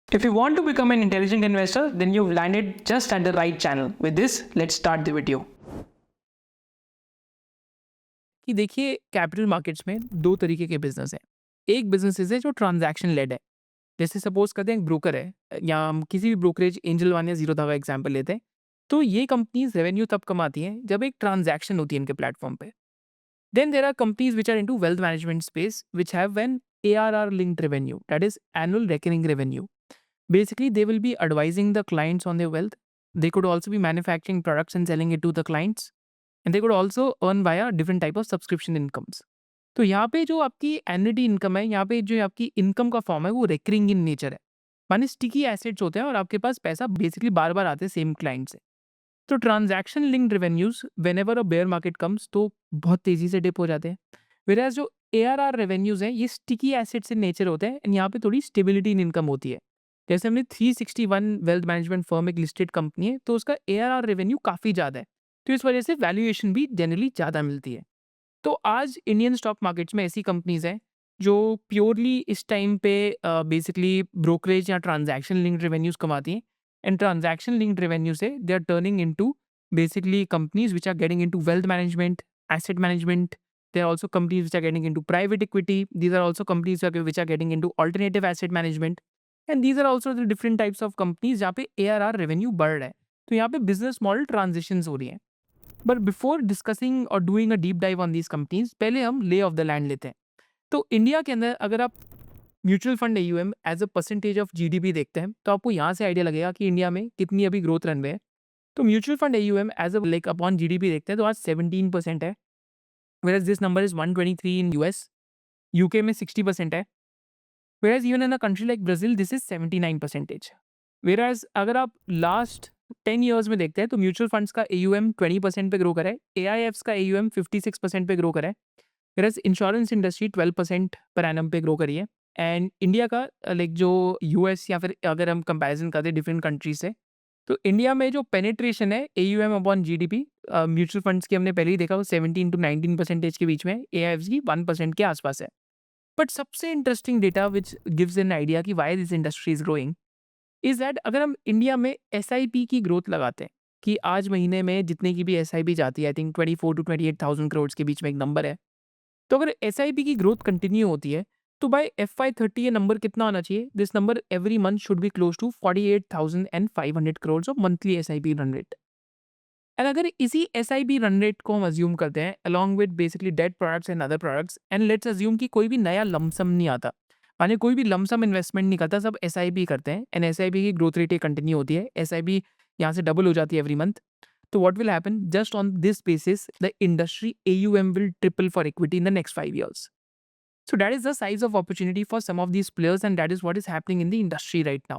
If you want to become an intelligent investor, then you've landed just at the right channel. With this, let's start the video. कि देखिए capital markets में दो तरीके के business हैं। एक business है जो ट्रांजैक्शन लेड है। जैसे सपोज करते हैं एक ब्रोकर है या हम किसी भी ब्रोकरेज एंजल वन या जीरो का एग्जांपल लेते हैं। तो ये कंपनीज रेवेन्यू तब कमाती हैं जब एक ट्रांजैक्शन होती है इनके प्लेटफॉर्म पे। Then there are companies which are into wealth management space which have an ARR linked revenue, that is annual recurring revenue. Basically they will be advising the clients on their wealth. They could also be manufacturing products and selling it to the clients, and they could also earn via different type of subscription incomes. तो यहाँ पे जो आपकी annuity income है, यहाँ पे जो आपकी इनकम का फॉर्म है वो रिकरिंग इन नेचर है। माने स्टिकी एसेट्स होते हैं और आपके पास पैसा बेसिकली बार-बार आते हैं सेम क्लाइंट से। तो transaction linked revenues whenever a bear market comes तो बहुत तेज़ी से डिप हो जाते हैं। व्हेयरएज़ जो ARR रेवेन्यूज़ हैं ये स्टिकी एसेट्स इन नेचर होते हैं एंड यहाँ पे थोड़ी स्टेबिलिटी इन इनकम होती है। जैसे हमने 361 वेल्थ मैनेजमेंट फर्म एक लिस्टेड कंपनी है तो उसका ARR रेवेन्यू काफ़ी ज़्यादा है। तो इस वजह से वैल्यूएशन भी जनरली ज़्यादा मिलती है। तो आज इंडियन स्टॉक मार्केट्स में ऐसी कंपनीज हैं जो प्योरली इस टाइम पे बेसिकली ब्रोकरेज या ट्रांजैक्शन लिंक्ड रेवेन्यूज कमाती हैं एंड ट्रांजैक्शन लिंक्ड रेवेन्यू से they are turning into basically companies which are getting into wealth management, asset management. There are also companies which are getting into private equity. These are also companies which are getting into alternative asset management. And these are also the different types of companies जहाँ पे ARR revenue बढ़ रहा है. तो यहाँ पे business model transitions हो रही हैं. बट बिफोर डिस्कसिंग और doing a deep dive on these companies पहले हम ले ऑफ द लैंड लेते हैं। तो इंडिया के अंदर अगर आप mutual fund AUM as a percentage of GDP देखते हैं तो आपको यहाँ से आइडिया लगेगा कि इंडिया में कितनी अभी ग्रोथ रनवे है। तो mutual fund AUM as a like upon GDP देखते हैं तो आज 17% है, where this number is 123 in US. UK में 60% है, where even in a country like Brazil this is 79%. Where अगर आप लास्ट 10 ईयर्स में देखते हैं तो म्यूचुअल फंड्स का AUM 20% पे ग्रो करा है, AIFs का AUM 56% पे ग्रो करा है, where insurance industry 12% per annum पे ग्रो करी है। एंड इंडिया का लाइक जो US या फिर अगर हम कंपैरिजन करते हैं डिफरेंट कंट्रीज से तो इंडिया में जो पेनिट्रेशन है AUM upon GDP mutual funds की हमने पहले ही देखा वो 17 to 19% के बीच में, AIFs की 1% के आसपास है। बट सबसे interesting data which gives an idea कि why this industry is growing is that अगर हम इंडिया में SIP की ग्रोथ लगाते हैं कि आज महीने में जितने की भी SIP जाती है, आई थिंक 24 to 28,000 करोड़ के बीच में एक नंबर है। तो अगर SIP की ग्रोथ कंटिन्यू होती है तो बाय FY30 ये नंबर कितना होना चाहिए? This number every month should be close to 48,500 crore of monthly SIP run rate. And अगर इसी SIP रन रेट को हम अज्यूम करते हैं along with basically debt products and other products and let's assume कि कोई भी नया लमसम नहीं आता, माने कोई भी लमसम इन्वेस्टमेंट नहीं करता, सब SIP करते हैं एंड SIP की ग्रोथ रेट कंटिन्यू होती है, SIP यहाँ से डबल हो जाती है एवरी मंथ। तो what will happen just on this basis the industry AUM will triple for equity in the next 5 years. So that is the size of opportunity for some of these players and that is what is happening in the industry right now.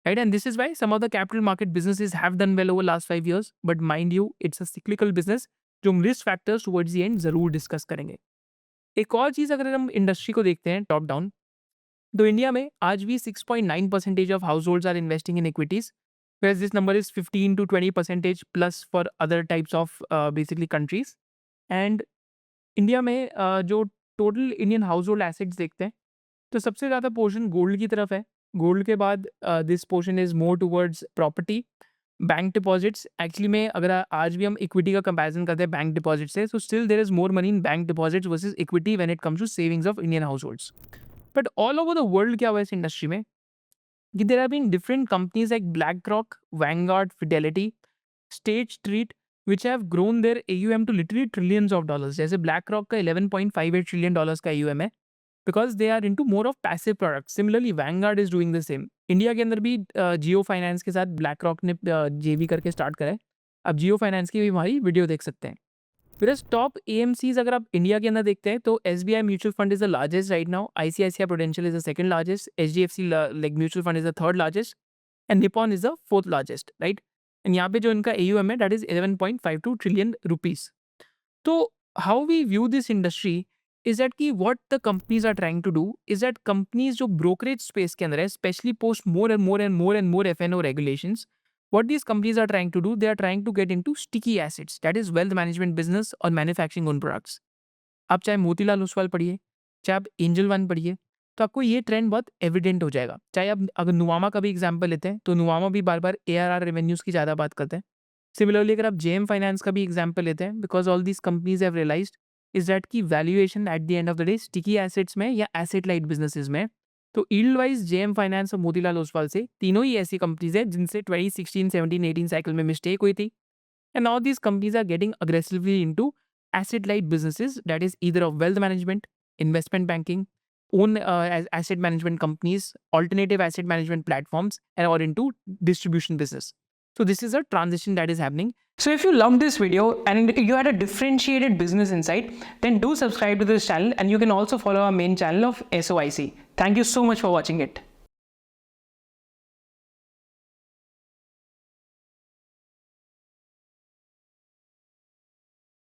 Right, and this is why some of the capital market businesses have done well over last 5 years. But mind you, it's a cyclical business जो हम risk factors towards the end जरूर discuss करेंगे। एक और चीज अगर हम industry को देखते हैं टॉप डाउन तो इंडिया में आज भी 6.9% of households are investing in equities, whereas this number is 15 to 20% plus for other types of basically countries. And India में जो total Indian house hold assets देखते हैं तो सबसे ज़्यादा पोर्शन गोल्ड की तरफ है। गोल्ड के बाद this portion is more towards property, bank deposits. Actually में अगर आज भी हम इक्विटी का कंपैरिजन करते हैं बैंक डिपॉजिट से तो still there is more money in bank deposits versus equity when it comes to savings of Indian households. But all over the world क्या हुआ इस इंडस्ट्री में कि there have been different companies like BlackRock, Vanguard, Fidelity, State Street which have grown their AUM to literally trillions of dollars. जैसे BlackRock का 11.58 trillion dollars का AUM है because they are into more of passive product. Similarly Vanguard is doing the same. India के अंदर भी Jio finance के साथ BlackRock ने JV करके स्टार्ट करा है। अब जियो फाइनेंस की भी हमारी वीडियो देख सकते हैं। फिर टॉप AMCs अगर आप इंडिया के अंदर देखते हैं तो SBI mutual fund is the largest right now, ICICI Prudential is the second largest, HDFC like mutual fund is the third largest and Nippon is the fourth largest, right. And यहाँ पे जो इनका AUM है that is 11.52 trillion rupees. तो how we view this industry is that कि what the companies are trying to do is that companies जो brokerage space के अंदर है specially post more FNO regulations, what these companies are trying to do, they are trying to get into sticky assets, that is wealth management business और manufacturing own products. आप चाहे मोतीलाल ओसवाल पढ़िए, चाहे आप एंजल वन पढ़िए, तो आपको ये ट्रेंड बहुत एविडेंट हो जाएगा। चाहे आप अगर नुवामा का भी एग्जांपल लेते हैं तो नुवामा भी बार-बार एआरआर रेवेन्यूज़ की ज़्यादा बात करते हैं। सिमिलरली अगर आप जेएम फाइनेंस का भी एग्जांपल लेते हैं, because all these companies have realized is that कि valuation at the end of the day sticky assets में या एसेट लाइट बिज़नेसेस में, तो यील्ड वाइज़ जेएम फाइनेंस और मोतीलाल ओसवाल से तीनों ही ऐसी कंपनीज़ हैं जिनसे 2016, 17, 18 साइकिल में मिस्टेक हुई थी। And now these companies are getting aggressively into asset light businesses, that is either of wealth management, investment banking, own as asset management companies, alternative asset management platforms, and or into distribution business. So this is a transition that is happening. So if you loved this video and you had a differentiated business insight, then do subscribe to this channel, and you can also follow our main channel of SOIC. Thank you so much for watching it.